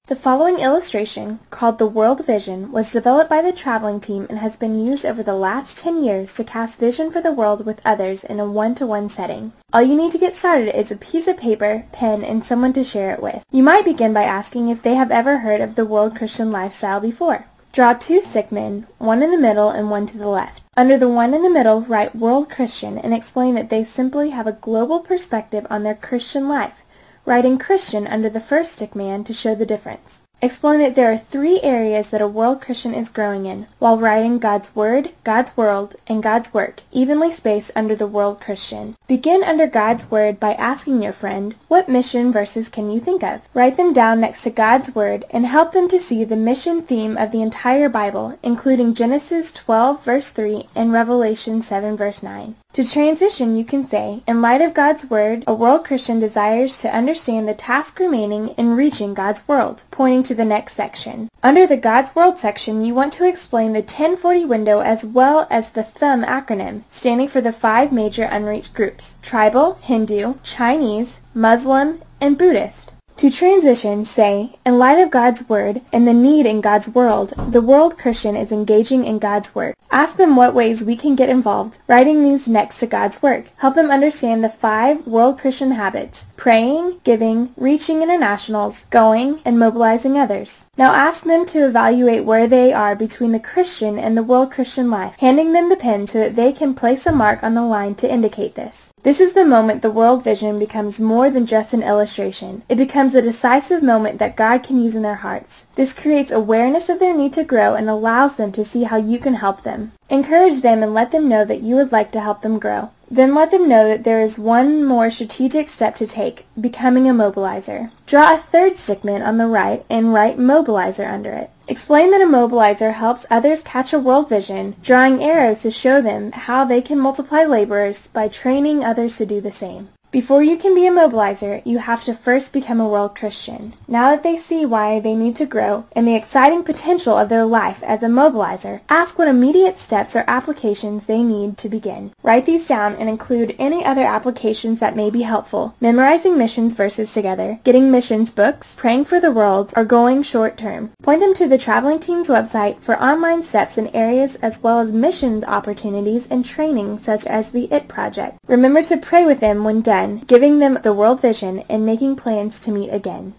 The following illustration, called the World Vision, was developed by the traveling team and has been used over the last 10 years to cast vision for the world with others in a one-to-one setting. All you need to get started is a piece of paper, pen, and someone to share it with. You might begin by asking if they have ever heard of the World Christian Lifestyle before. Draw two stickmen, one in the middle and one to the left. Under the one in the middle, write World Christian and explain that they simply have a global perspective on their Christian life, writing Christian under the first stickman to show the difference. Explain that there are three areas that a world Christian is growing in, while writing God's Word, God's World, and God's Work, evenly spaced under the World Christian. Begin under God's Word by asking your friend, what mission verses can you think of? Write them down next to God's Word and help them to see the mission theme of the entire Bible, including Genesis 12 verse 3 and Revelation 7 verse 9. To transition, you can say, in light of God's Word, a world Christian desires to understand the task remaining in reaching God's world, pointing to the next section. Under the God's World section, you want to explain the 1040 window as well as the THUMB acronym, standing for the 5 major unreached groups: Tribal, Hindu, Chinese, Muslim, and Buddhist. To transition, say, in light of God's Word and the need in God's world, the world Christian is engaging in God's work. Ask them what ways we can get involved, writing these next to God's work. Help them understand the 5 world Christian habits: praying, giving, reaching internationals, going, and mobilizing others. Now ask them to evaluate where they are between the Christian and the world Christian life, handing them the pen so that they can place a mark on the line to indicate this. This is the moment the world vision becomes more than just an illustration. It becomes a decisive moment that God can use in their hearts. This creates awareness of their need to grow and allows them to see how you can help them. Encourage them and let them know that you would like to help them grow. Then let them know that there is one more strategic step to take, becoming a mobilizer. Draw a third stickman on the right and write mobilizer under it. Explain that a mobilizer helps others catch a world vision, drawing arrows to show them how they can multiply laborers by training others to do the same. Before you can be a mobilizer, you have to first become a world Christian. Now that they see why they need to grow and the exciting potential of their life as a mobilizer, ask what immediate steps or applications they need to begin. Write these down and include any other applications that may be helpful: memorizing missions verses together, getting missions books, praying for the world, or going short term. Point them to the traveling team's website for online steps in areas as well as missions opportunities and training such as the IT Project. Remember to pray with them when done, giving them the world vision and making plans to meet again.